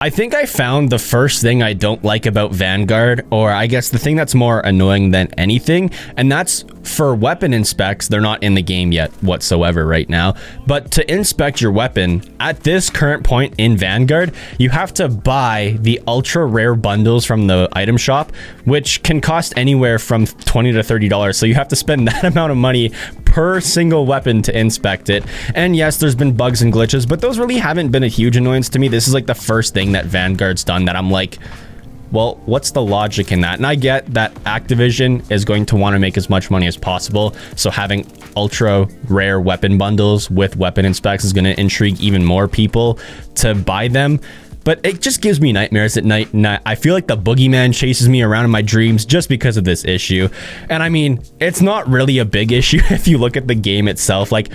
I think I found the first thing I don't like about Vanguard, or I guess the thing that's more annoying than anything, and that's for weapon inspects. They're not in the game yet whatsoever right now, but to inspect your weapon at this current point in Vanguard, you have to buy the ultra rare bundles from the item shop, which can cost anywhere from $20 to $30. So you have to spend that amount of money per single weapon to inspect it. And yes, there's been bugs and glitches, but those really haven't been a huge annoyance to me. This is like the first thing that Vanguard's done that I'm like, well, what's the logic in that? And I get that Activision is going to want to make as much money as possible, so having ultra rare weapon bundles with weapon inspects is going to intrigue even more people to buy them. But it just gives me nightmares at night. And I feel like the boogeyman chases me around in my dreams just because of this issue. And I mean, it's not really a big issue if you look at the game itself. Like,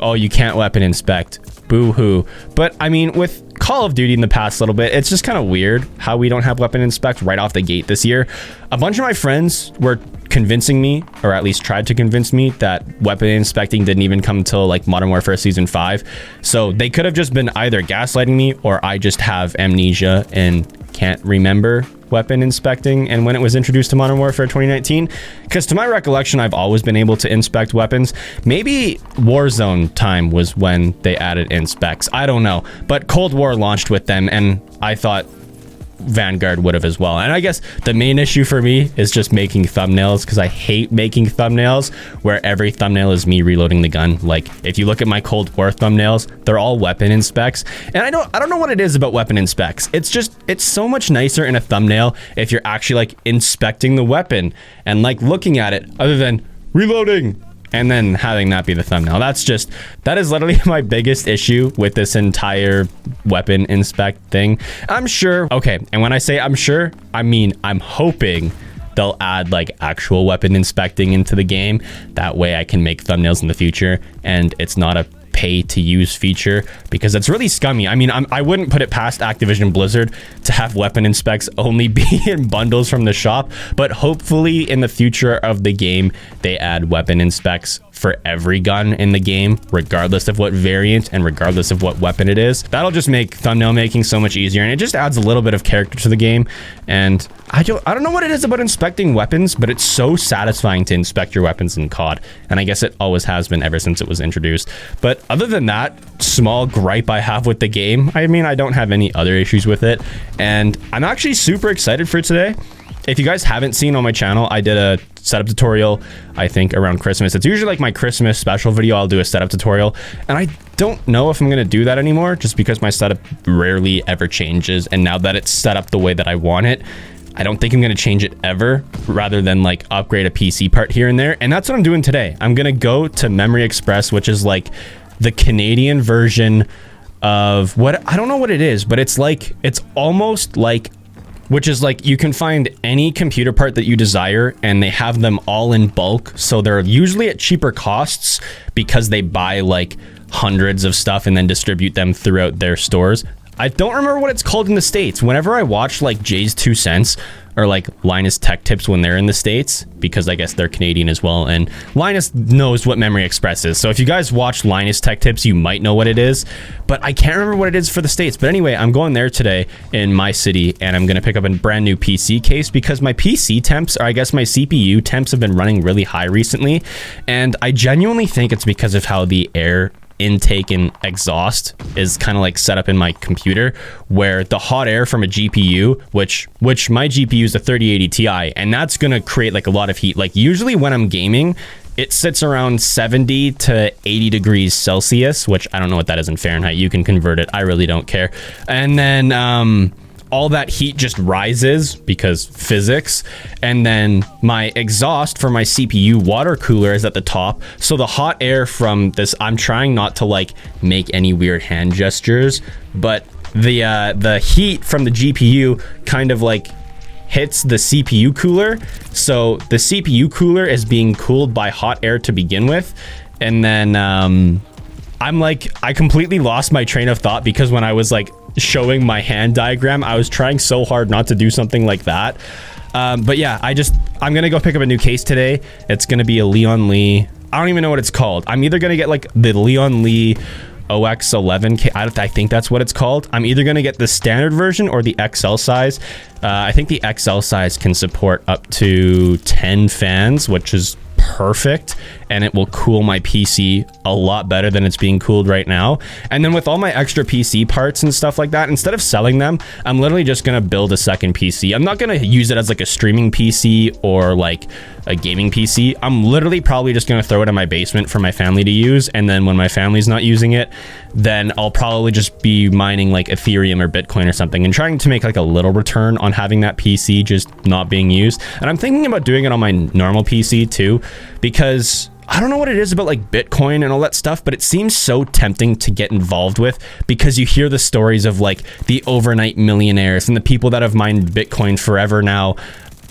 oh, you can't weapon inspect. Boo-hoo. But I mean, with Call of Duty in the past little bit, it's just kind of weird how we don't have weapon inspect right off the gate this year. A bunch of my friends were convincing me, or at least tried to convince me, that weapon inspecting didn't even come until like Modern Warfare Season 5. So they could have just been either gaslighting me, or I just have amnesia and can't remember weapon inspecting and when it was introduced to Modern Warfare 2019, because to my recollection, I've always been able to inspect weapons. Maybe Warzone time was when they added inspects, I don't know, but Cold War launched with them, and I thought Vanguard would have as well. And I guess the main issue for me is just making thumbnails, because I hate making thumbnails where every thumbnail is me reloading the gun. Like, if you look at my Cold War thumbnails, they're all weapon inspects, and I don't know what it is about weapon inspects. It's so much nicer in a thumbnail if you're actually like inspecting the weapon and like looking at it, other than reloading and then having that be the thumbnail. That is literally my biggest issue with this entire weapon inspect thing. I'm sure, okay, and when I say I'm sure, I mean I'm hoping they'll add like actual weapon inspecting into the game. That way I can make thumbnails in the future and it's not a pay to use feature, because it's really scummy. I mean, I wouldn't put it past Activision Blizzard to have weapon inspects only be in bundles from the shop, but hopefully in the future of the game they add weapon inspects for every gun in the game, regardless of what variant and regardless of what weapon it is. That'll just make thumbnail making so much easier, and it just adds a little bit of character to the game. And I don't know what it is about inspecting weapons, but it's so satisfying to inspect your weapons in COD, and I guess it always has been ever since it was introduced. But other than that small gripe I have with the game, I mean, I don't have any other issues with it, and I'm actually super excited for today. If you guys haven't seen on my channel, I did a setup tutorial, I think around Christmas. It's usually like my Christmas special video. I'll do a setup tutorial, and I don't know if I'm going to do that anymore, just because my setup rarely ever changes. And now that it's set up the way that I want it, I don't think I'm going to change it ever, rather than like upgrade a PC part here and there. And that's what I'm doing today. I'm going to go to Memory Express, which is like the Canadian version of what, I don't know what it is, but it's like, it's almost like, which is like you can find any computer part that you desire and they have them all in bulk. So they're usually at cheaper costs because they buy like hundreds of stuff and then distribute them throughout their stores. I don't remember what it's called in the States. Whenever I watch like Jay's 2 Cents or like Linus Tech Tips when they're in the States, because I guess they're Canadian as well, and Linus knows what Memory Express is. So if you guys watch Linus Tech Tips, you might know what it is, but I can't remember what it is for the States. But anyway, I'm going there today in my city, and I'm going to pick up a brand new PC case because my PC temps, or I guess my CPU temps, have been running really high recently, and I genuinely think it's because of how the air intake and exhaust is kind of like set up in my computer, where the hot air from a GPU, which my GPU is a 3080 Ti, and that's gonna create like a lot of heat. Like usually when I'm gaming, it sits around 70 to 80 degrees Celsius, which I don't know what that is in Fahrenheit. You can convert it, I really don't care. And then all that heat just rises because physics, and then my exhaust for my CPU water cooler is at the top, so the hot air from this, I'm trying not to like make any weird hand gestures, but the heat from the GPU kind of like hits the CPU cooler, so the CPU cooler is being cooled by hot air to begin with. And then I'm like, I completely lost my train of thought, because when I was like showing my hand diagram, I was trying so hard not to do something like that. But yeah, I'm gonna go pick up a new case today. It's gonna be a Leon Lee. I don't even know what it's called. I'm either gonna get like the Leon Lee OX11. I think that's what it's called. I'm either going to get the standard version or the XL size. I think the XL size can support up to 10 fans, which is perfect, and it will cool my PC a lot better than it's being cooled right now. And then with all my extra PC parts and stuff like that, instead of selling them, I'm literally just gonna build a second PC. I'm not gonna use it as like a streaming PC or like a gaming PC. I'm literally probably just gonna throw it in my basement for my family to use, and then when my family's not using it, then I'll probably just be mining like Ethereum or Bitcoin or something and trying to make like a little return on having that PC just not being used. And I'm thinking about doing it on my normal PC too, because I don't know what it is about like Bitcoin and all that stuff, but it seems so tempting to get involved with, because you hear the stories of like the overnight millionaires and the people that have mined Bitcoin forever now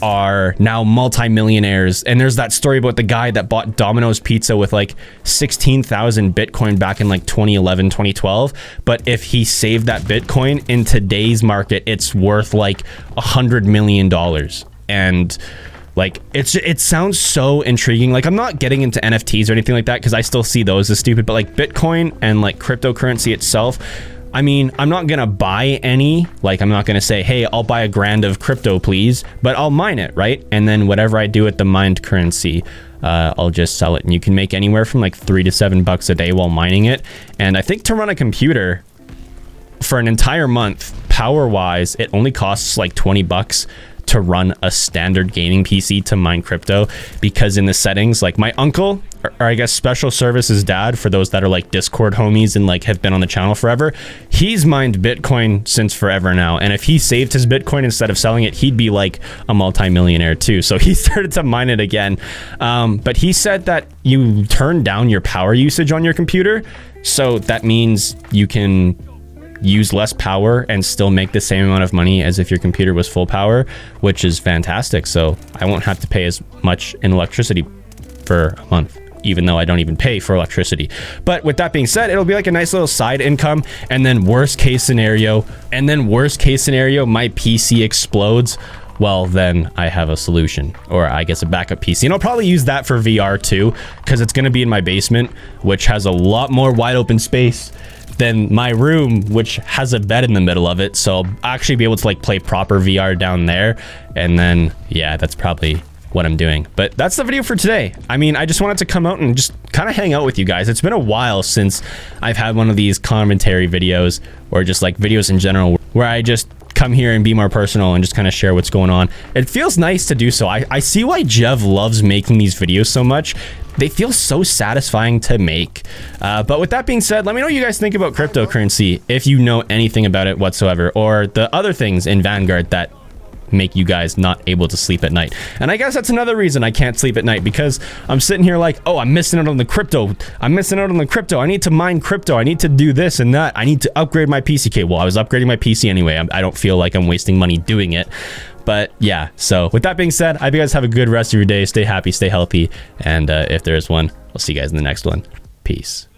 are now multi-millionaires. And there's that story about the guy that bought Domino's Pizza with like 16,000 Bitcoin back in like 2011, 2012. But if he saved that Bitcoin in today's market, it's worth like $100 million. And like, it sounds so intriguing. Like, I'm not getting into NFTs or anything like that, because I still see those as stupid, but like Bitcoin and like cryptocurrency itself, I mean, I'm not gonna buy any. Like, I'm not gonna say, hey, I'll buy $1,000 of crypto, please, but I'll mine it, right? And then whatever I do with the mined currency, I'll just sell it. And you can make anywhere from like $3 to $7 a day while mining it. And I think to run a computer for an entire month, power-wise, it only costs like $20 to run a standard gaming PC to mine crypto, because in the settings, like my uncle, or I guess special services dad, for those that are like Discord homies and like have been on the channel forever, he's mined Bitcoin since forever now. And if he saved his Bitcoin instead of selling it, he'd be like a multi-millionaire too. So he started to mine it again. But he said that you turn down your power usage on your computer. So that means you can use less power and still make the same amount of money as if your computer was full power, which is fantastic. So I won't have to pay as much in electricity for a month, even though I don't even pay for electricity. But with that being said, it'll be like a nice little side income. And then worst case scenario, my PC explodes. Well, then I have a solution, or I guess a backup PC. And I'll probably use that for VR too, because it's going to be in my basement, which has a lot more wide open space than my room, which has a bed in the middle of it. So I'll actually be able to like play proper VR down there. And then, yeah, that's probably what I'm doing. But that's the video for today. I mean, I just wanted to come out and just kind of hang out with you guys. It's been a while since I've had one of these commentary videos, or just like videos in general, where I just come here and be more personal and just kind of share what's going on. It feels nice to do so. I see why Jev loves making these videos so much. They feel so satisfying to make. But with that being said, let me know what you guys think about cryptocurrency, if you know anything about it whatsoever, or the other things in Vanguard that make you guys not able to sleep at night. And I guess that's another reason I can't sleep at night, because I'm sitting here like, oh, I'm missing out on the crypto. I'm missing out on the crypto. I need to mine crypto. I need to do this and that. I need to upgrade my PC. Okay, well, I was upgrading my PC anyway. I don't feel like I'm wasting money doing it. But yeah, so with that being said, I hope you guys have a good rest of your day. Stay happy, stay healthy. And if there is one, I'll see you guys in the next one. Peace.